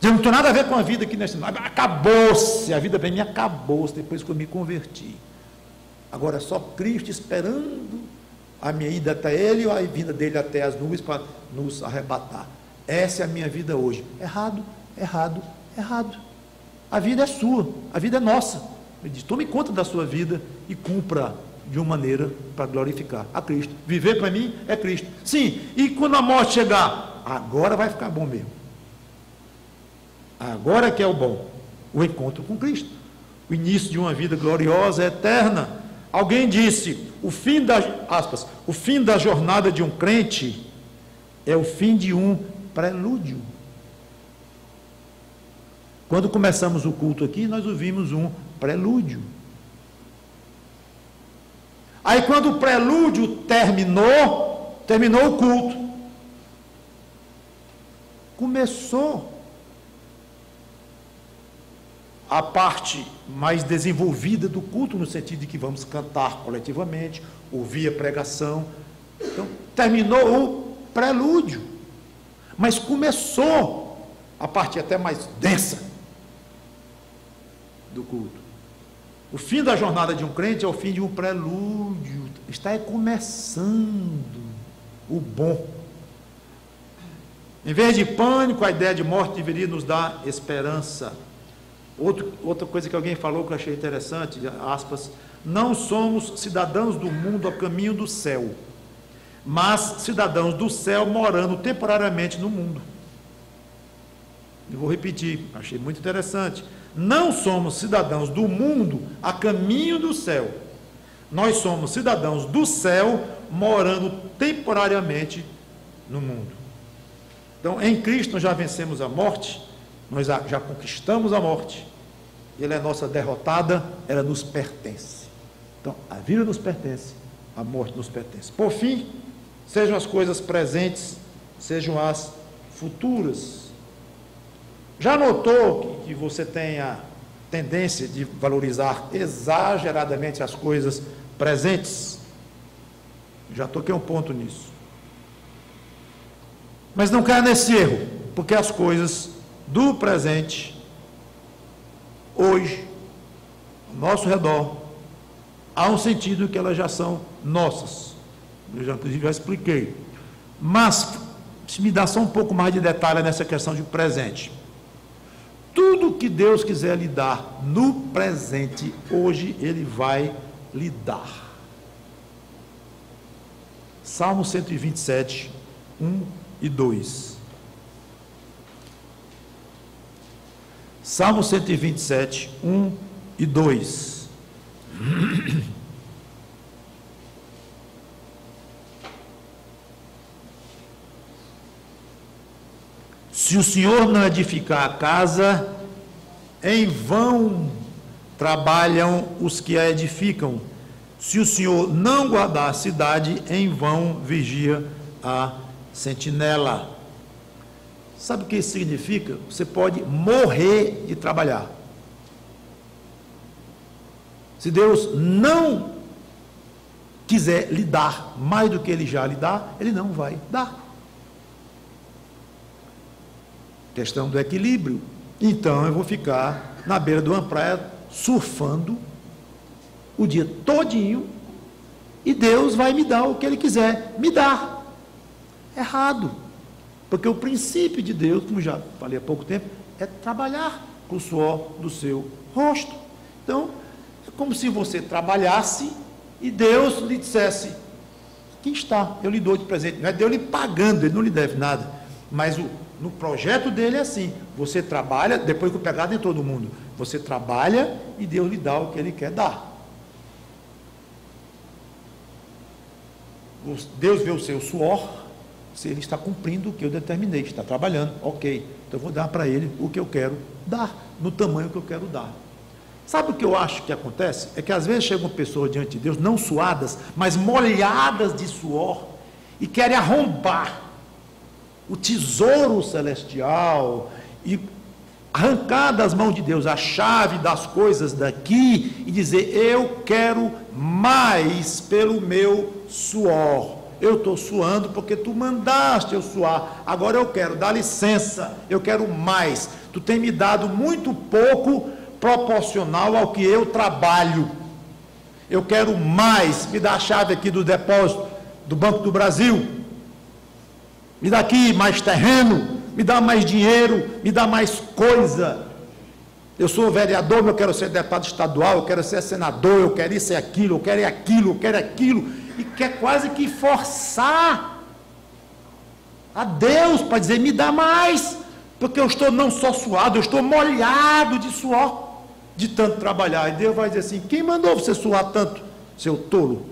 Eu não tenho nada a ver com a vida aqui nesse mundo. Acabou-se, a vida para mim acabou-se depois que eu me converti. Agora é só Cristo esperando a minha ida até Ele ou a vinda dele até as nuvens para nos arrebatar. Essa é a minha vida hoje. Errado, errado, errado. A vida é sua, a vida é nossa. Ele diz, tome conta da sua vida e cumpra de uma maneira para glorificar a Cristo. Viver para mim é Cristo. Sim, e quando a morte chegar, agora vai ficar bom mesmo. Agora que é o bom, o encontro com Cristo, o início de uma vida gloriosa, eterna. Alguém disse, o fim da jornada de um crente é o fim de um prelúdio. Quando começamos o culto aqui, nós ouvimos um prelúdio. Aí quando o prelúdio terminou o culto, começou a parte mais desenvolvida do culto, no sentido de que vamos cantar coletivamente, ouvir a pregação. Então, terminou o prelúdio, mas começou a parte até mais densa do culto. O fim da jornada de um crente é o fim de um prelúdio, está começando o bom. Em vez de pânico, a ideia de morte deveria nos dar esperança. Outra coisa que alguém falou que eu achei interessante, aspas, não somos cidadãos do mundo a caminho do céu, mas cidadãos do céu morando temporariamente no mundo. Eu vou repetir, achei muito interessante. Não somos cidadãos do mundo a caminho do céu, nós somos cidadãos do céu morando temporariamente no mundo. Então, em Cristo nós já vencemos a morte, nós já conquistamos a morte, Ele é nossa derrotada, ela nos pertence. Então, a vida nos pertence, a morte nos pertence. Por fim, sejam as coisas presentes, sejam as futuras. Já notou que você tem a tendência de valorizar exageradamente as coisas presentes? Já toquei um ponto nisso. Mas não caia nesse erro, porque as coisas do presente, hoje, ao nosso redor, há um sentido que elas já são nossas. Eu já expliquei. Mas, se me dá só um pouco mais de detalhe nessa questão de presente. Tudo que Deus quiser lhe dar no presente, hoje Ele vai lhe dar. Salmo 127, 1 e 2. Salmo 127, 1 e 2. Se o Senhor não edificar a casa, em vão trabalham os que a edificam. Se o Senhor não guardar a cidade, em vão vigia a sentinela. Sabe o que isso significa? Você pode morrer de trabalhar. Se Deus não quiser lhe dar mais do que Ele já lhe dá, Ele não vai dar. Questão do equilíbrio. Então eu vou ficar na beira de uma praia surfando o dia todinho e Deus vai me dar o que Ele quiser me dar. Errado. Porque o princípio de Deus, como já falei há pouco tempo, é trabalhar com o suor do seu rosto. Então, é como se você trabalhasse e Deus lhe dissesse: aqui está, eu lhe dou de presente. Não é Deus lhe pagando, Ele não lhe deve nada. Mas no projeto dele é assim: você trabalha, depois que o pecado entrou no mundo, você trabalha e Deus lhe dá o que Ele quer dar. Deus vê o seu suor, se ele está cumprindo o que eu determinei, está trabalhando, ok, então eu vou dar para ele o que eu quero dar, no tamanho que eu quero dar. Sabe o que eu acho que acontece? É que às vezes chegam pessoas diante de Deus, não suadas, mas molhadas de suor, e querem arrombar o tesouro celestial, e arrancar das mãos de Deus a chave das coisas daqui, e dizer: eu quero mais pelo meu suor. Eu estou suando porque tu mandaste eu suar, agora eu quero, dá licença, eu quero mais. Tu tem me dado muito pouco proporcional ao que eu trabalho. Eu quero mais, me dá a chave aqui do depósito do Banco do Brasil, me dá aqui mais terreno, me dá mais dinheiro, me dá mais coisa. Eu sou vereador, eu quero ser deputado estadual, eu quero ser senador, eu quero isso e aquilo, eu quero aquilo, eu quero aquilo. E quer quase que forçar a Deus para dizer: me dá mais, porque eu estou não só suado, eu estou molhado de suor, de tanto trabalhar. E Deus vai dizer assim: quem mandou você suar tanto, seu tolo?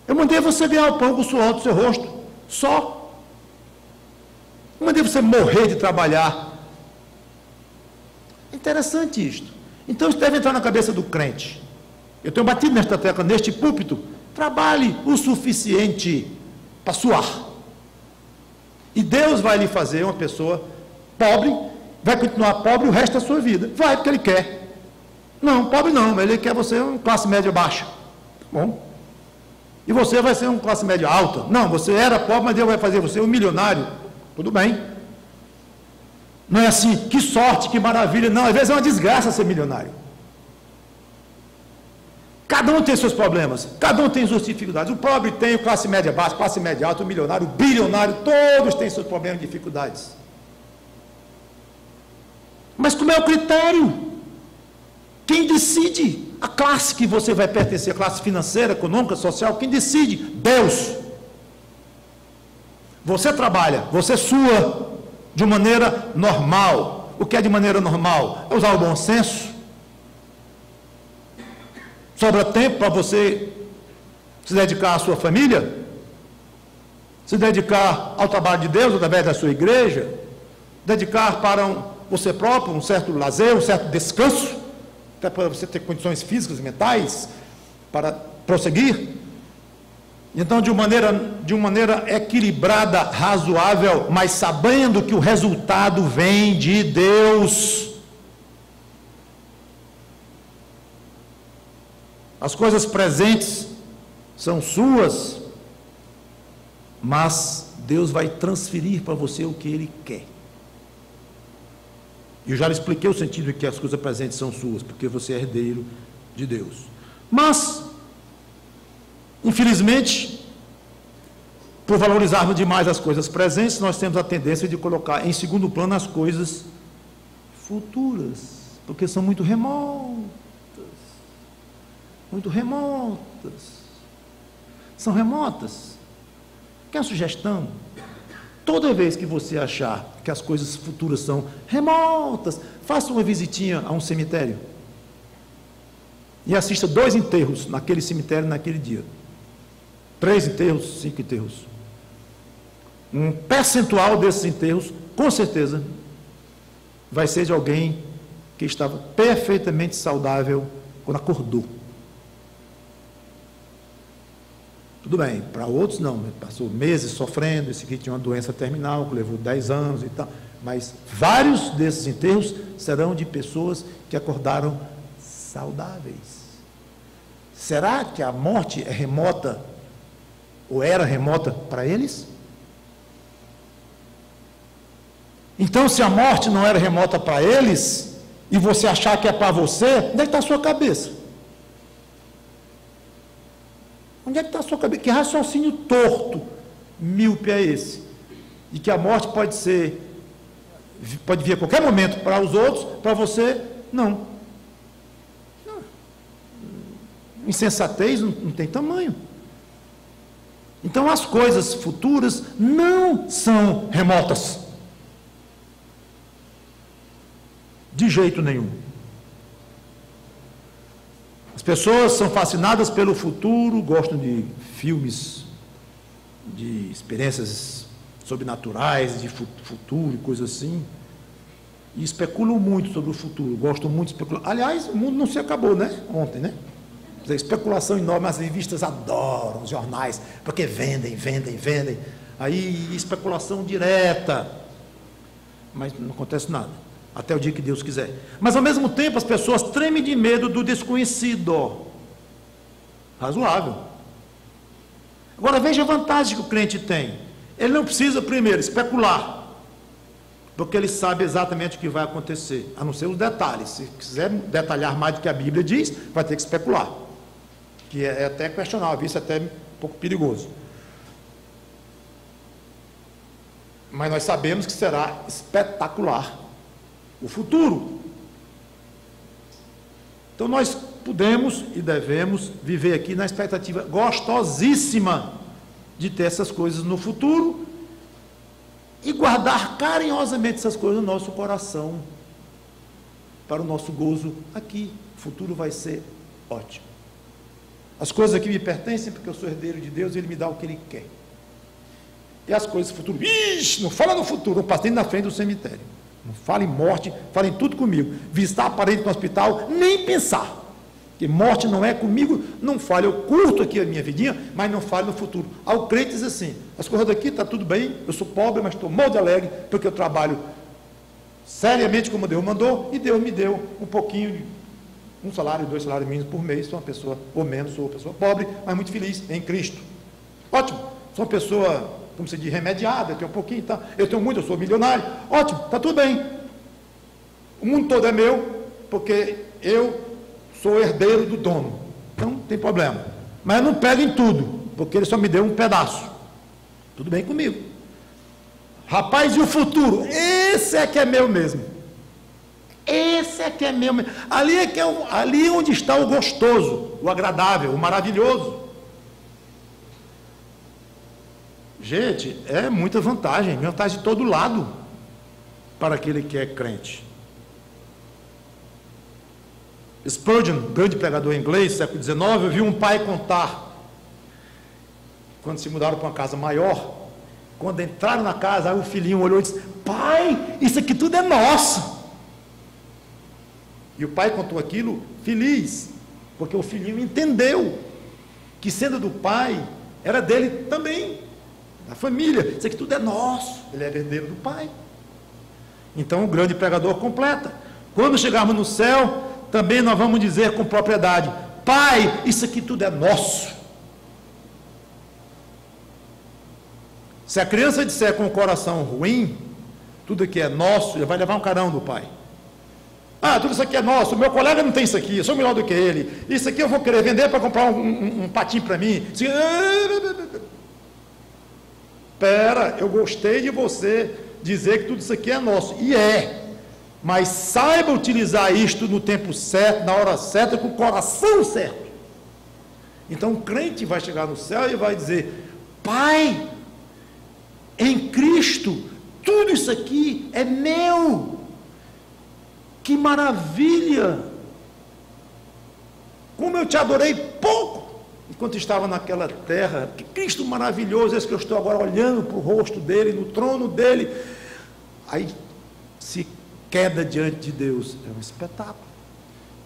Eu mandei você ganhar o pão com o suor do seu rosto, só. Eu mandei você morrer de trabalhar. É interessante isto. Então isso deve entrar na cabeça do crente. Eu tenho batido nesta tecla, neste púlpito: trabalhe o suficiente para suar. E Deus vai lhe fazer uma pessoa pobre, vai continuar pobre o resto da sua vida. Vai, porque Ele quer. Não, pobre não, Ele quer você uma classe média baixa. Bom. E você vai ser uma classe média alta. Não, você era pobre, mas Deus vai fazer você um milionário. Tudo bem. Não é assim: que sorte, que maravilha. Não, às vezes é uma desgraça ser milionário. Cada um tem seus problemas, cada um tem suas dificuldades. O pobre tem, o classe média baixa, classe média alta, o milionário, o bilionário, todos têm seus problemas e dificuldades. Mas como é o critério? Quem decide a classe que você vai pertencer, a classe financeira, econômica, social? Quem decide? Deus. Você trabalha, você sua de maneira normal. O que é de maneira normal? É usar o bom senso. Sobra tempo para você se dedicar à sua família, se dedicar ao trabalho de Deus através da sua igreja, dedicar para você próprio um certo lazer, um certo descanso, até para você ter condições físicas e mentais para prosseguir. Então, de uma maneira equilibrada, razoável, mas sabendo que o resultado vem de Deus. As coisas presentes são suas, mas Deus vai transferir para você o que Ele quer. Eu já lhe expliquei o sentido de que as coisas presentes são suas, porque você é herdeiro de Deus. Mas, infelizmente, por valorizarmos demais as coisas presentes, nós temos a tendência de colocar em segundo plano as coisas futuras, porque são muito remotas. Muito remotas. São remotas. Quer uma sugestão? Toda vez que você achar que as coisas futuras são remotas, faça uma visitinha a um cemitério e assista 2 enterros naquele cemitério naquele dia. 3 enterros, 5 enterros. Um percentual desses enterros, com certeza, vai ser de alguém que estava perfeitamente saudável quando acordou. Tudo bem, para outros não, passou meses sofrendo, esse aqui tinha uma doença terminal, que levou 10 anos e tal, mas vários desses enterros serão de pessoas que acordaram saudáveis. Será que a morte é remota, ou era remota para eles? Então, se a morte não era remota para eles, e você achar que é para você, onde é que está a sua cabeça? Onde é que está a sua cabeça? Que raciocínio torto, míope é esse? E que a morte pode vir a qualquer momento para os outros, para você, não. Insensatez não tem tamanho. Então, as coisas futuras não são remotas. De jeito nenhum. As pessoas são fascinadas pelo futuro, gostam de filmes, de experiências sobrenaturais, de futuro e coisas assim, e especulam muito sobre o futuro, gostam muito de especular. Aliás, o mundo não se acabou, né? Ontem, né? Especulação enorme, as revistas adoram os jornais, porque vendem. Aí, especulação direta, mas não acontece nada. Até o dia que Deus quiser. Mas, ao mesmo tempo, as pessoas tremem de medo do desconhecido. Razoável. Agora, veja a vantagem que o crente tem. Ele não precisa, primeiro, especular, porque ele sabe exatamente o que vai acontecer, a não ser os detalhes. Se quiser detalhar mais do que a Bíblia diz, vai ter que especular, que é até questionável, isso é até um pouco perigoso. Mas nós sabemos que será espetacular o futuro. Então nós podemos e devemos viver aqui na expectativa gostosíssima de ter essas coisas no futuro e guardar carinhosamente essas coisas no nosso coração para o nosso gozo aqui. O futuro vai ser ótimo. As coisas aqui me pertencem porque eu sou herdeiro de Deus e Ele me dá o que Ele quer. E as coisas do futuro, não fala no futuro, não passe nem na frente do cemitério. Não fale em morte, fale em tudo comigo. Visitar parente no hospital, nem pensar. Porque morte não é comigo, não fale. Eu curto aqui a minha vidinha, mas não fale no futuro. Ao crente diz assim, as coisas daqui está tudo bem, eu sou pobre, mas estou muito alegre, porque eu trabalho seriamente como Deus mandou, e Deus me deu um pouquinho, um salário, 2 salários mínimos por mês, sou uma pessoa, ou menos, sou uma pessoa pobre, mas muito feliz em Cristo. Ótimo, sou uma pessoa, como se diz, remediada, eu tenho um pouquinho, tá? Eu tenho muito, eu sou milionário, ótimo, está tudo bem. O mundo todo é meu, porque eu sou herdeiro do dono, então não tem problema. Mas eu não pego em tudo, porque ele só me deu um pedaço. Tudo bem comigo. Rapaz, e o futuro? Esse é que é meu mesmo. Esse é que é meu mesmo. Ali onde está o gostoso, o agradável, o maravilhoso. Gente, é muita vantagem de todo lado para aquele que é crente. Spurgeon, grande pregador inglês, século XIX, eu vi um pai contar, quando se mudaram para uma casa maior, quando entraram na casa, aí o filhinho olhou e disse, pai, isso aqui tudo é nosso. E o pai contou aquilo feliz, porque o filhinho entendeu, que sendo do pai, era dele também, da família, isso aqui tudo é nosso, ele era herdeiro do pai. Então o grande pregador completa, quando chegarmos no céu, também nós vamos dizer com propriedade, pai, isso aqui tudo é nosso. Se a criança disser com o coração ruim, tudo aqui é nosso, ele vai levar um carão do pai. Ah, tudo isso aqui é nosso, o meu colega não tem isso aqui, eu sou melhor do que ele, isso aqui eu vou querer vender para comprar um patinho para mim. Espera, eu gostei de você dizer que tudo isso aqui é nosso, e é. Mas saiba utilizar isto no tempo certo, na hora certa, com o coração certo. Então o crente vai chegar no céu e vai dizer, pai, em Cristo, tudo isso aqui é meu. Que maravilha! Como eu te adorei pouco, enquanto estava naquela terra, que Cristo maravilhoso, esse que eu estou agora olhando para o rosto dele, no trono dele. Aí se queda diante de Deus, é um espetáculo.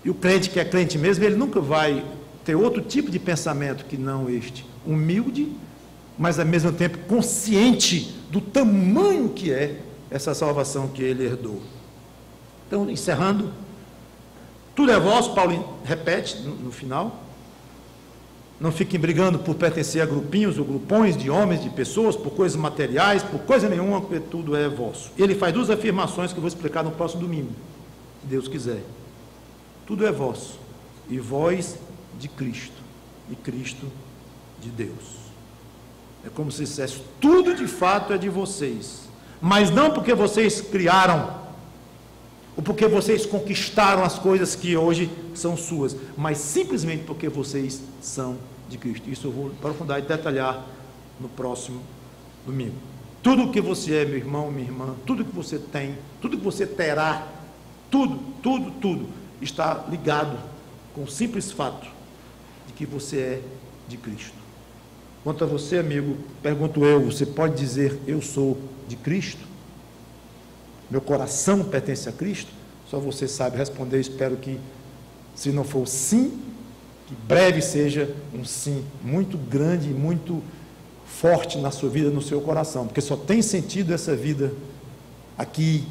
E o crente que é crente mesmo, ele nunca vai ter outro tipo de pensamento que não este, humilde, mas ao mesmo tempo consciente do tamanho que é essa salvação que ele herdou. Então, encerrando, tudo é vosso, Paulo repete no final. Não fiquem brigando por pertencer a grupinhos ou grupões de homens, de pessoas, por coisas materiais, por coisa nenhuma, porque tudo é vosso. Ele faz duas afirmações que eu vou explicar no próximo domingo, se Deus quiser. Tudo é vosso, e vós de Cristo, e Cristo de Deus. É como se dissesse, tudo de fato é de vocês, mas não porque vocês criaram, ou porque vocês conquistaram as coisas que hoje são suas, mas simplesmente porque vocês são de Cristo. Isso eu vou aprofundar e detalhar no próximo domingo. Tudo o que você é, meu irmão, minha irmã, tudo que você tem, tudo que você terá, tudo está ligado com o simples fato de que você é de Cristo. Quanto a você, amigo, pergunto eu, você pode dizer, eu sou de Cristo? Meu coração pertence a Cristo? Só você sabe responder. Espero que, se não for sim, que breve seja um sim muito grande e muito forte na sua vida, no seu coração, porque só tem sentido essa vida aqui,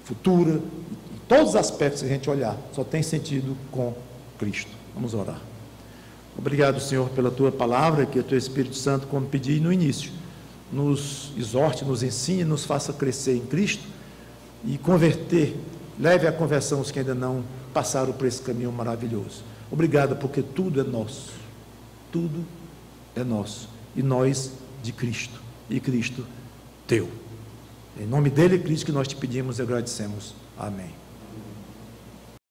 futura, em todos os aspectos que a gente olhar, só tem sentido com Cristo. Vamos orar. Obrigado, Senhor, pela Tua palavra, que o Teu Espírito Santo, como pedi no início, nos exorte, nos ensine, nos faça crescer em Cristo e converter, leve à conversão os que ainda não passaram por esse caminho maravilhoso. Obrigado, porque tudo é nosso, e nós de Cristo, e Cristo Teu. Em nome dele, Cristo, que nós te pedimos e agradecemos. Amém.